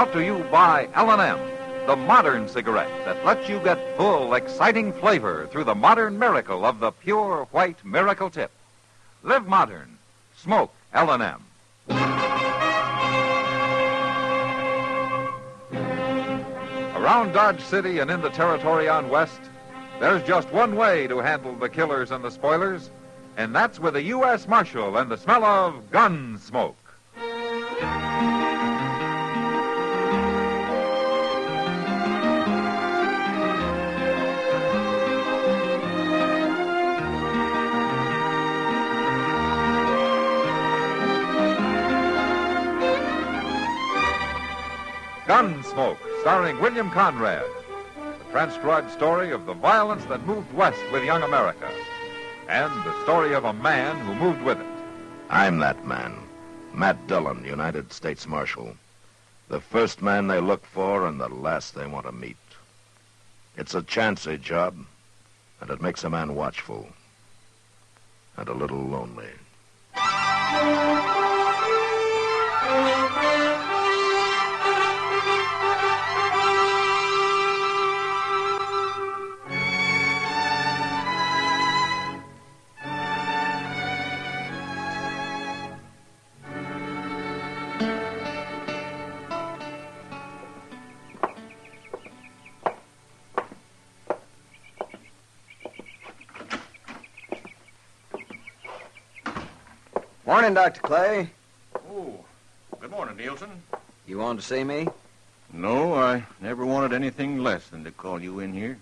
Brought to you by L&M, the modern cigarette that lets you get full, exciting flavor through the modern miracle of the pure white Miracle Tip. Live modern. Smoke L&M. Around Dodge City and in the territory on West, there's just one way to handle the killers and the spoilers, and that's with a U.S. Marshal and the smell of Gunsmoke. Gunsmoke, starring William Conrad. The transcribed story of the violence that moved west with young America. And the story of a man who moved with it. I'm that man, Matt Dillon, United States Marshal. The first man they look for and the last they want to meet. It's a chancy job, and it makes a man watchful. And a little lonely. Morning, Dr. Clay. Oh, good morning, Nielsen. You wanted to see me? No, I never wanted anything less than to call you in here.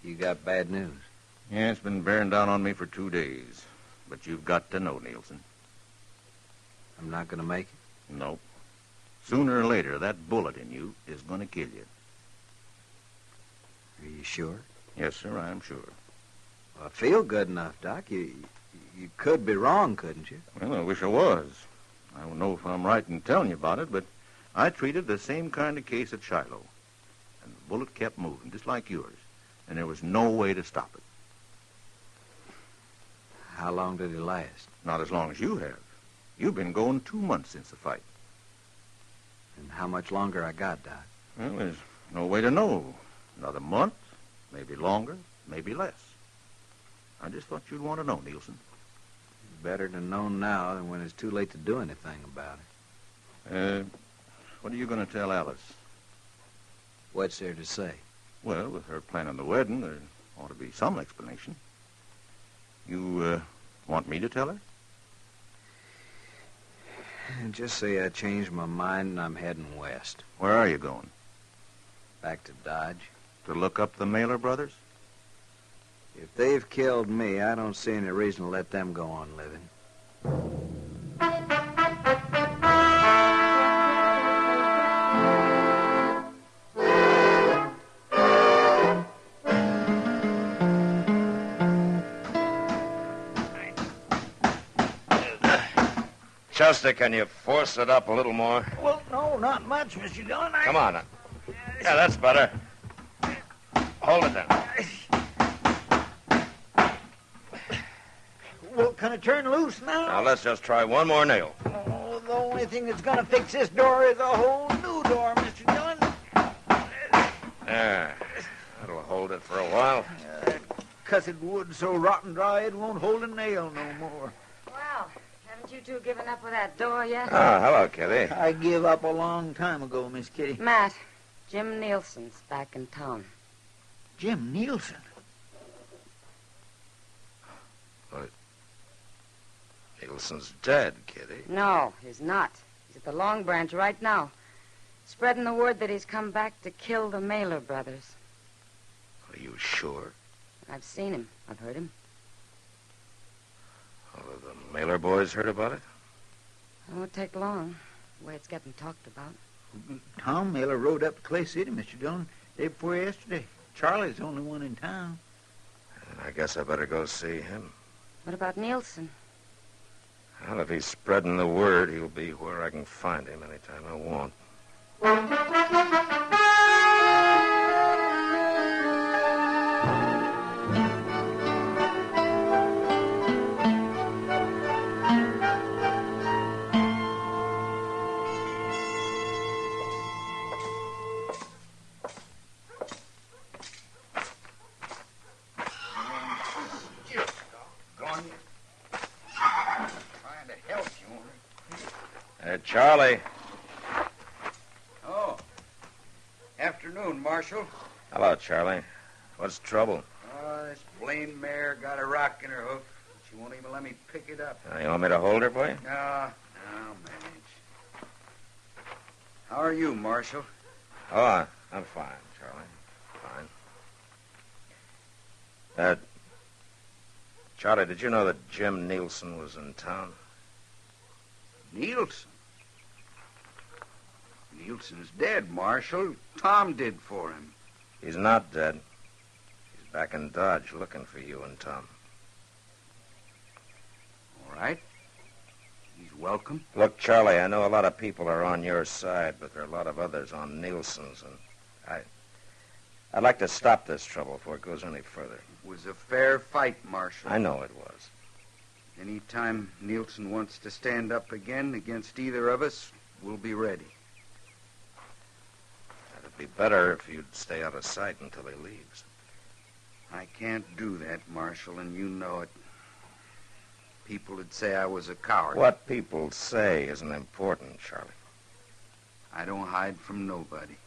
You got bad news. Yeah, it's been bearing down on me for 2 days. But you've got to know, Nielsen. I'm not going to make it? No. Sooner or later, that bullet in you is going to kill you. Are you sure? Yes, sir, I am sure. Well, I feel good enough, Doc. You could be wrong, couldn't you? Well, I wish I was. I don't know if I'm right in telling you about it, but I treated the same kind of case at Shiloh. And the bullet kept moving, just like yours. And there was no way to stop it. How long did it last? Not as long as you have. You've been going 2 months since the fight. And how much longer I got, Doc? Well, there's no way to know. Another month, maybe longer, maybe less. I just thought you'd want to know, Nielsen. Better to know now than when it's too late to do anything about it. What are you going to tell Alice? What's there to say? Well, with her planning the wedding, there ought to be some explanation. You, want me to tell her? Just say I changed my mind and I'm heading west. Where are you going? Back to Dodge. To look up the Mailer brothers? If they've killed me, I don't see any reason to let them go on living. Chester, can you force it up a little more? Well, no, not much, Mr. Dillon. Come on. Yeah, that's better. Hold it then. Well, can it turn loose now? Now, let's just try one more nail. Oh, the only thing that's going to fix this door is a whole new door, Mr. Dillon. There. That'll hold it for a while. That cussed wood so rotten dry it won't hold a nail no more. Well, haven't you two given up with that door yet? Oh, hello, Kitty. I give up a long time ago, Miss Kitty. Matt, Jim Nielsen's back in town. Jim Nielsen? Nielsen's dead, Kitty. No, he's not. He's at the Long Branch right now, spreading the word that he's come back to kill the Mailer brothers. Are you sure? I've seen him. I've heard him. Well, have the Mailer boys heard about it? It won't take long, the way it's getting talked about. Tom Mailer rode up to Clay City, Mr. Dillon, day before yesterday. Charlie's the only one in town. I guess I better go see him. What about Nielsen? Well, if he's spreading the word, he'll be where I can find him anytime I want. Charlie. Oh. Afternoon, Marshal. Hello, Charlie. What's the trouble? Oh, this blamed mare got a rock in her hoof. She won't even let me pick it up. You want me to hold her for you? No, I'll manage. How are you, Marshal? Oh, I'm fine, Charlie. Fine. Charlie, did you know that Jim Nielsen was in town? Nielsen? Nielsen's dead, Marshal. Tom did for him. He's not dead. He's back in Dodge looking for you and Tom. All right. He's welcome. Look, Charlie, I know a lot of people are on your side, but there are a lot of others on Nielsen's, and I'd like to stop this trouble before it goes any further. It was a fair fight, Marshal. I know it was. Any time Nielsen wants to stand up again against either of us, we'll be ready. It'd be better if you'd stay out of sight until he leaves. I can't do that, Marshal, and you know it. People would say I was a coward. What people say isn't important, Charlie. I don't hide from nobody.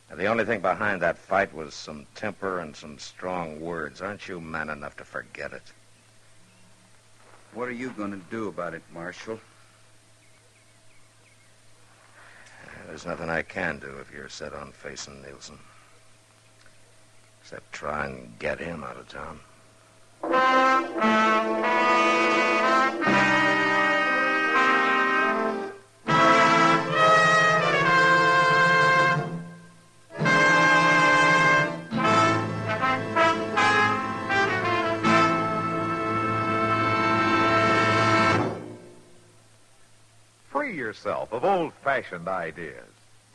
Now, the only thing behind that fight was some temper and some strong words. Aren't you man enough to forget it? What are you going to do about it, Marshal? There's nothing I can do if you're set on facing Nielsen. Except try and get him out of town. Free yourself of old-fashioned ideas.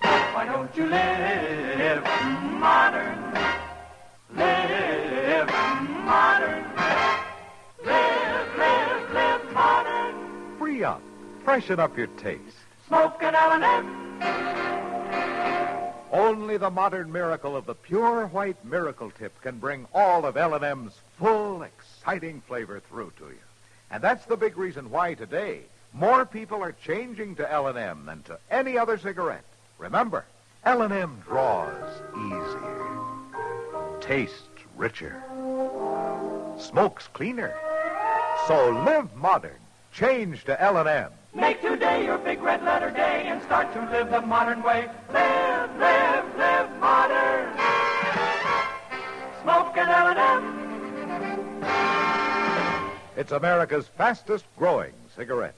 Why don't you live modern? Live modern. Live modern. Free up. Freshen up your taste. Smoke an L&M. Only the modern miracle of the pure white miracle tip can bring all of L&M's full, exciting flavor through to you. And that's the big reason why today more people are changing to L&M than to any other cigarette. Remember, L&M draws easier, tastes richer, smokes cleaner. So live modern. Change to L&M. Make today your big red letter day and start to live the modern way. Live modern. Smoke an L&M. It's America's fastest growing cigarette.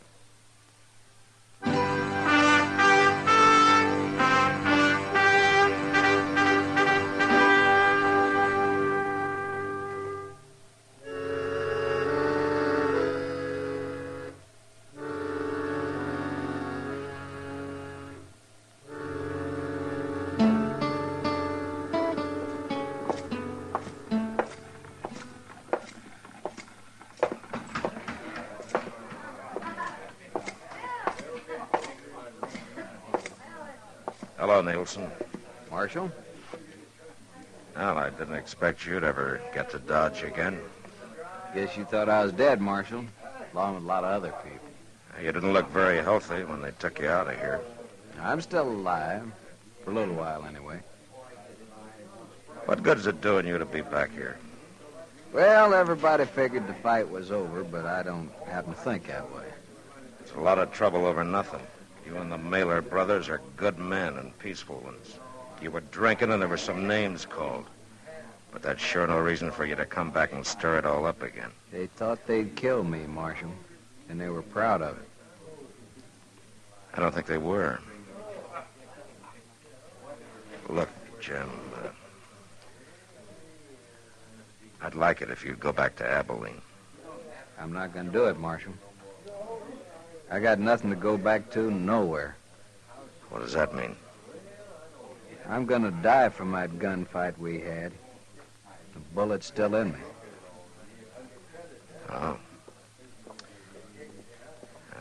Hello, Nielsen. Marshal? Well, I didn't expect you'd ever get to Dodge again. Guess you thought I was dead, Marshal, along with a lot of other people. You didn't look very healthy when they took you out of here. I'm still alive, for a little while anyway. What good is it doing you to be back here? Well, everybody figured the fight was over, but I don't happen to think that way. It's a lot of trouble over nothing. You and the Mailer brothers are good men and peaceful ones. You were drinking and there were some names called. But that's sure no reason for you to come back and stir it all up again. They thought they'd kill me, Marshal, and they were proud of it. I don't think they were. Look, Jim, I'd like it if you'd go back to Abilene. I'm not going to do it, Marshal. I got nothing to go back to, nowhere. What does that mean? I'm going to die from that gunfight we had. The bullet's still in me. Oh.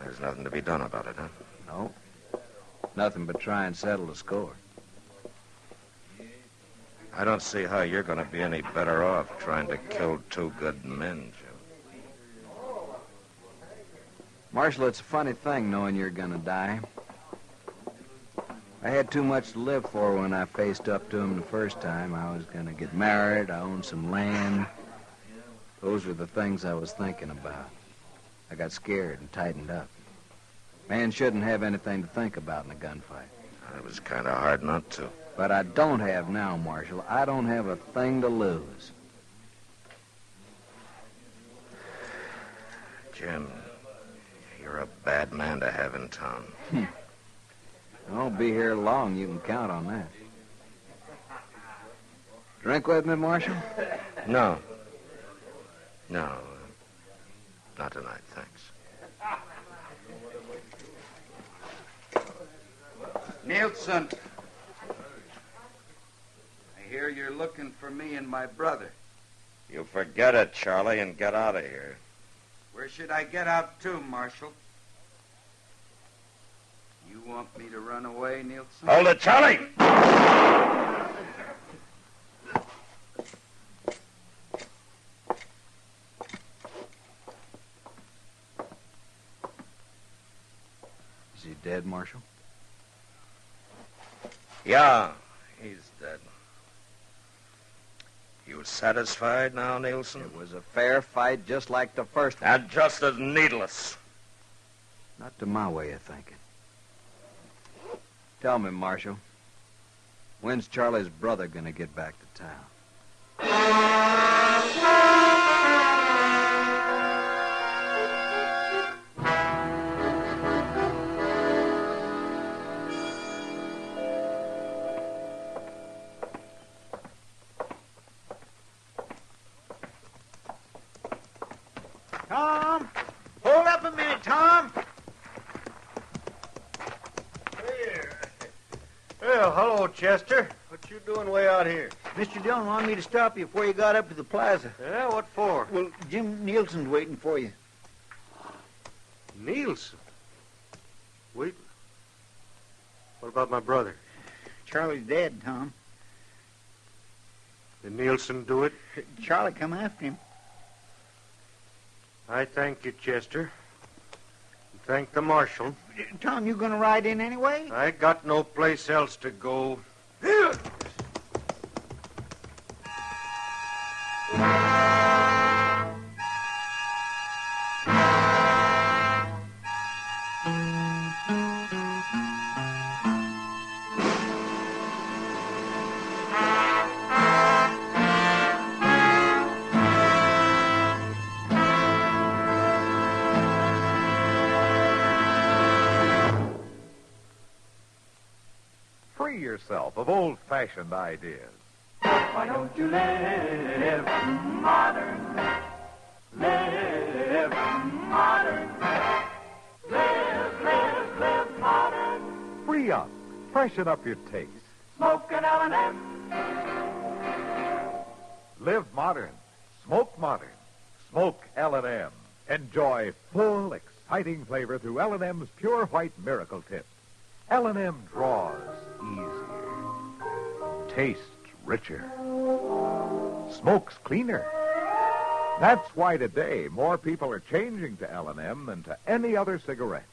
There's nothing to be done about it, huh? No. Nothing but try and settle the score. I don't see how you're going to be any better off trying to kill two good men, Jim. Marshal, it's a funny thing knowing you're gonna die. I had too much to live for when I faced up to him the first time. I was gonna get married, I owned some land. Those were the things I was thinking about. I got scared and tightened up. Man shouldn't have anything to think about in a gunfight. It was kind of hard not to. But I don't have now, Marshal. I don't have a thing to lose. Jim, you're a bad man to have in town. I won't be here long. You can count on that. Drink with me, Marshal? No. No. Not tonight, thanks. Nielsen. I hear you're looking for me and my brother. You forget it, Charlie, and get out of here. Where should I get out to, Marshal? You want me to run away, Nielsen? Hold it, Charlie! Is he dead, Marshal? Yeah, he's dead. You satisfied now, Nielsen? It was a fair fight just like the first one. And just as needless. Not to my way of thinking. Tell me, Marshal, when's Charlie's brother gonna get back to town? Tom! Hold up a minute, Tom! Well, hello, Chester. What you doing way out here? Mr. Dillon wanted me to stop you before you got up to the plaza. Yeah, what for? Well, Jim Nielsen's waiting for you. Nielsen? Wait. What about my brother? Charlie's dead, Tom. Did Nielsen do it? Charlie come after him. I thank you, Chester. And thank the marshal. Tom, you gonna ride in anyway? I got no place else to go. Free yourself of old-fashioned ideas. Why don't you live modern? Live modern. Live modern. Free up. Freshen up your taste. Smoke an L&M. Live modern. Smoke modern. Smoke L&M. Enjoy full, exciting flavor through L&M's Pure White Miracle Tip. L&M draws easier. Tastes richer. Smokes cleaner. That's why today more people are changing to L&M than to any other cigarette.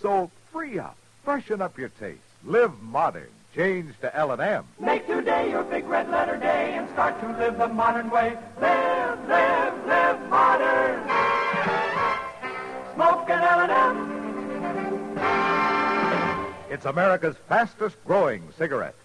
So free up. Freshen up your taste. Live modern. Change to L&M. Make today your big red letter day and start to live the modern way. Live modern. Smoke an L&M. It's America's fastest growing cigarette.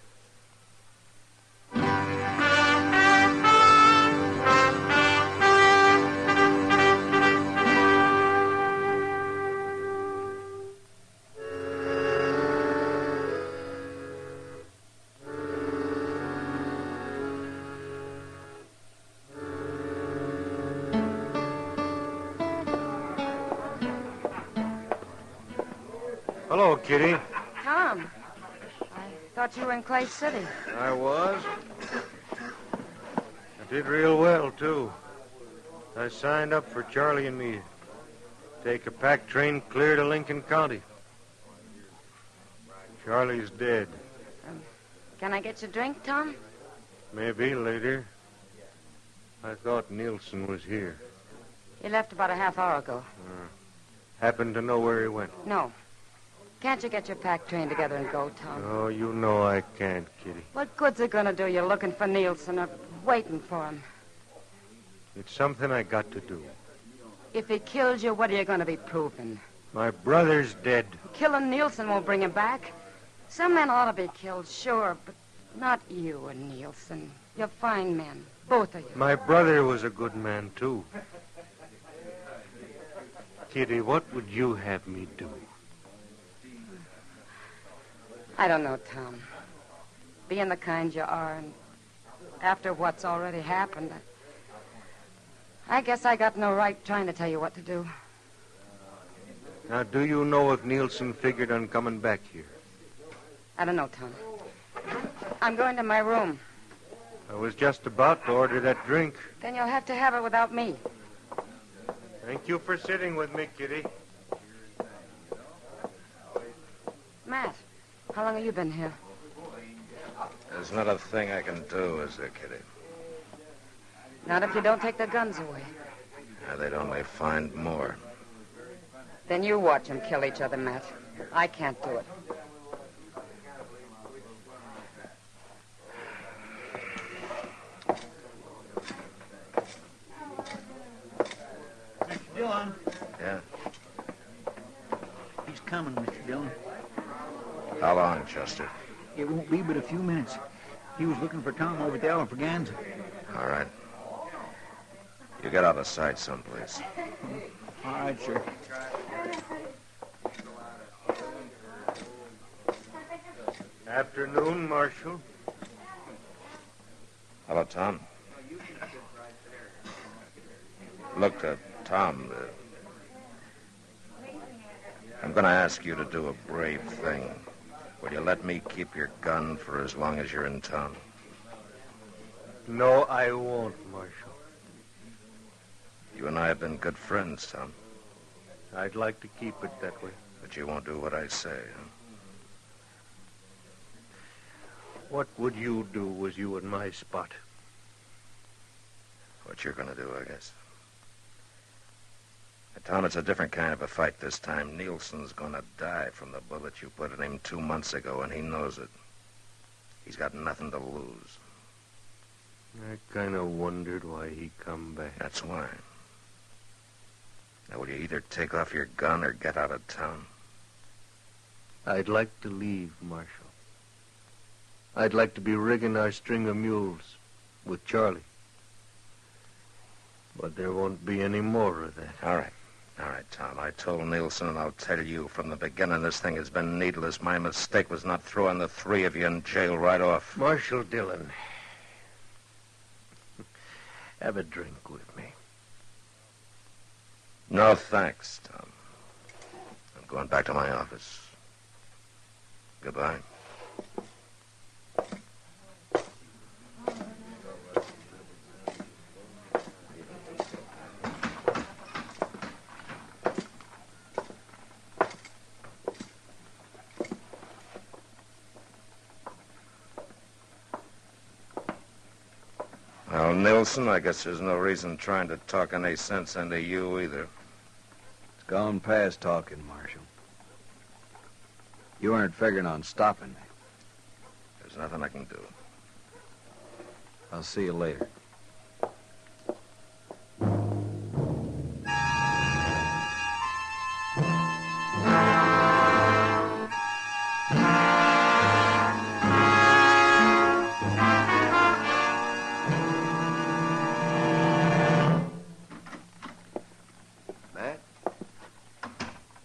Hello, Kitty. Tom, I thought you were in Clay City. I was. I did real well, too. I signed up for Charlie and me to take a pack train clear to Lincoln County. Charlie's dead. Can I get you a drink, Tom? Maybe later. I thought Nielsen was here. He left about a half hour ago. Happen to know where he went? No. Can't you get your pack train together and go, Tom? Oh, you know I can't, Kitty. What good's it going to do you looking for Nielsen or waiting for him? It's something I got to do. If he kills you, what are you going to be proving? My brother's dead. Killing Nielsen won't bring him back. Some men ought to be killed, sure, but not you and Nielsen. You're fine men, both of you. My brother was a good man, too. Kitty, what would you have me do? I don't know, Tom. Being the kind you are, and after what's already happened, I guess I got no right trying to tell you what to do. Now, do you know if Nielsen figured on coming back here? I don't know, Tom. I'm going to my room. I was just about to order that drink. Then you'll have to have it without me. Thank you for sitting with me, Kitty. Matt, how long have you been here? There's not a thing I can do, is there, Kitty? Not if you don't take the guns away. Yeah, they'd only find more. Then you watch them kill each other, Matt. I can't do it. Mr. Dillon. Yeah? He's coming, Mr. Dillon. How long, Chester? It won't be but a few minutes. He was looking for Tom over at the Alfraganza. All right. You get out of sight someplace. All right, sir. Afternoon, Marshal. Hello, Tom. Look, Tom, I'm going to ask you to do a brave thing. Will you let me keep your gun for as long as you're in town? No, I won't, Marshal. You and I have been good friends, Tom. I'd like to keep it that way. But you won't do what I say, huh? What would you do was you in my spot? What you're going to do, I guess. Tom, it's a different kind of a fight this time. Nielsen's going to die from the bullet you put in him 2 months ago, and he knows it. He's got nothing to lose. I kind of wondered why he come back. That's why. Now, will you either take off your gun or get out of town? I'd like to leave, Marshal. I'd like to be rigging our string of mules with Charlie. But there won't be any more of that. All right. All right, Tom. I told Nielsen, and I'll tell you from the beginning, this thing has been needless. My mistake was not throwing the three of you in jail right off. Marshal Dillon, have a drink with me. No, thanks, Tom. I'm going back to my office. Goodbye. Well, Nielsen, I guess there's no reason trying to talk any sense into you either. It's gone past talking, Marshal. You aren't figuring on stopping me. There's nothing I can do. I'll see you later.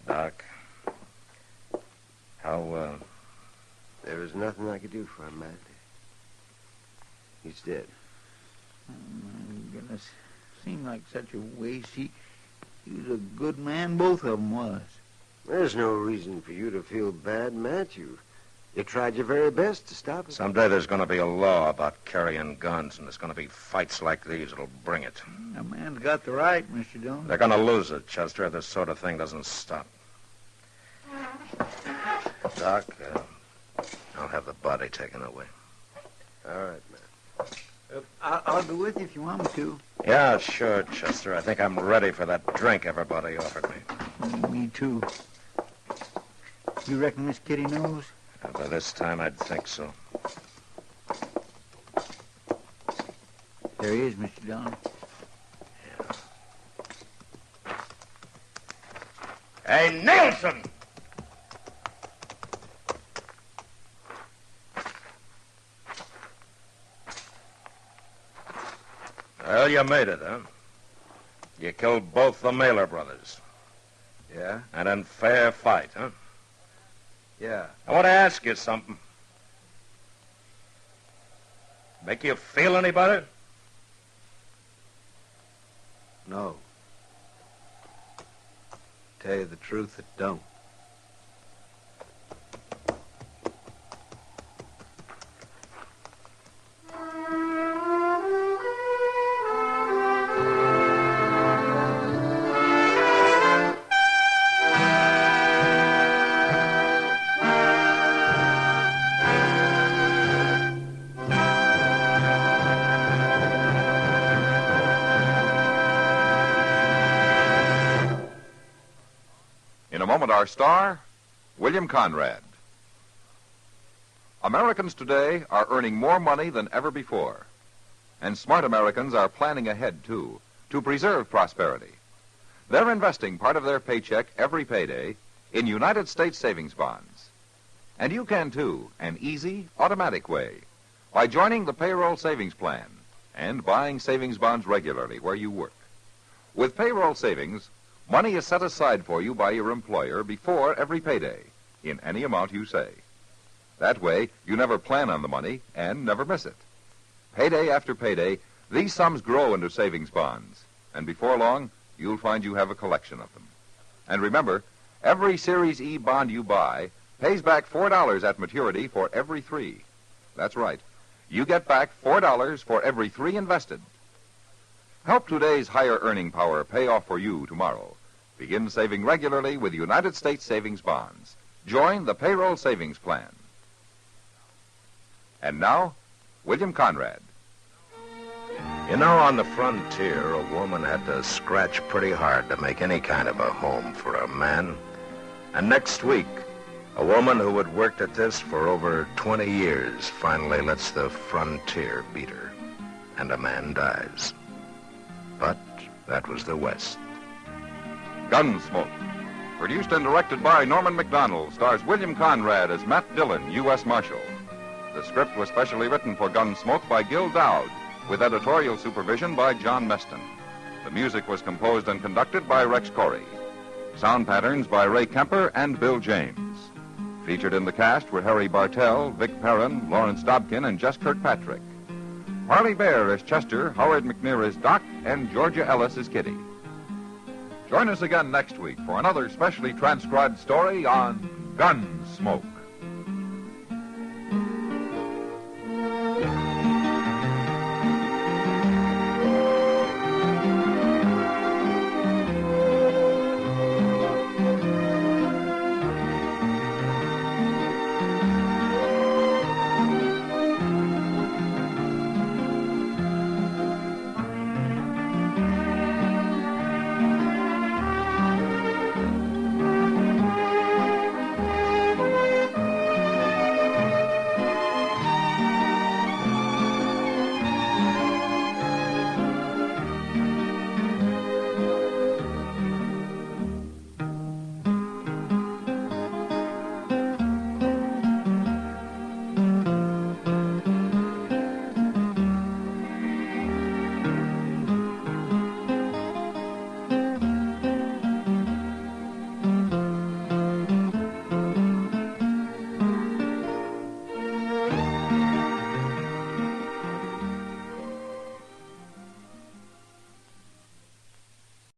Doc, There was nothing I could do for him, Matt. He's dead. Oh, my goodness. Seemed like such a waste. He was a good man, both of them was. There's no reason for you to feel bad, Matt. You tried your very best to stop it. someday there's going to be a law about carrying guns, and there's going to be fights like these that'll bring it. A man's got the right, Mr. Dillon. They're going to lose it, Chester, if this sort of thing doesn't stop. Doc, I'll have the body taken away. All right, Matt. I'll go with you if you want me to. Yeah, sure, Chester. I think I'm ready for that drink everybody offered me. Me too. You reckon Miss Kitty knows? By this time, I'd think so. There he is, Mr. Dillon. Hey, Nielsen! Well, you made it, huh? You killed both the Mailer brothers. Yeah? And in fair fight, huh? Yeah. I want to ask you something. Make you feel any better? No. Tell you the truth, it don't. In a moment, our star, William Conrad. Americans today are earning more money than ever before. And smart Americans are planning ahead, too, to preserve prosperity. They're investing part of their paycheck every payday in United States savings bonds. And you can, too, an easy, automatic way, by joining the payroll savings plan and buying savings bonds regularly where you work. With payroll savings, money is set aside for you by your employer before every payday, in any amount you say. That way, you never plan on the money and never miss it. Payday after payday, these sums grow into savings bonds, and before long, you'll find you have a collection of them. And remember, every Series E bond you buy pays back $4 at maturity for every 3. That's right. You get back $4 for every 3 invested. Help today's higher earning power pay off for you tomorrow. Begin saving regularly with United States savings bonds. Join the payroll savings plan. And now, William Conrad. You know, on the frontier, a woman had to scratch pretty hard to make any kind of a home for a man. And next week, a woman who had worked at this for over 20 years finally lets the frontier beat her, and a man dies. But that was the West. Gunsmoke. Produced and directed by Norman Macdonnell, stars William Conrad as Matt Dillon, U.S. Marshal. The script was specially written for Gunsmoke by Gil Dowd, with editorial supervision by John Meston. The music was composed and conducted by Rex Corey. Sound patterns by Ray Kemper and Bill James. Featured in the cast were Harry Bartell, Vic Perrin, Lawrence Dobkin, and Jess Kirkpatrick. Harley Bear as Chester, Howard McNear as Doc, and Georgia Ellis as Kitty. Join us again next week for another specially transcribed story on Gunsmoke.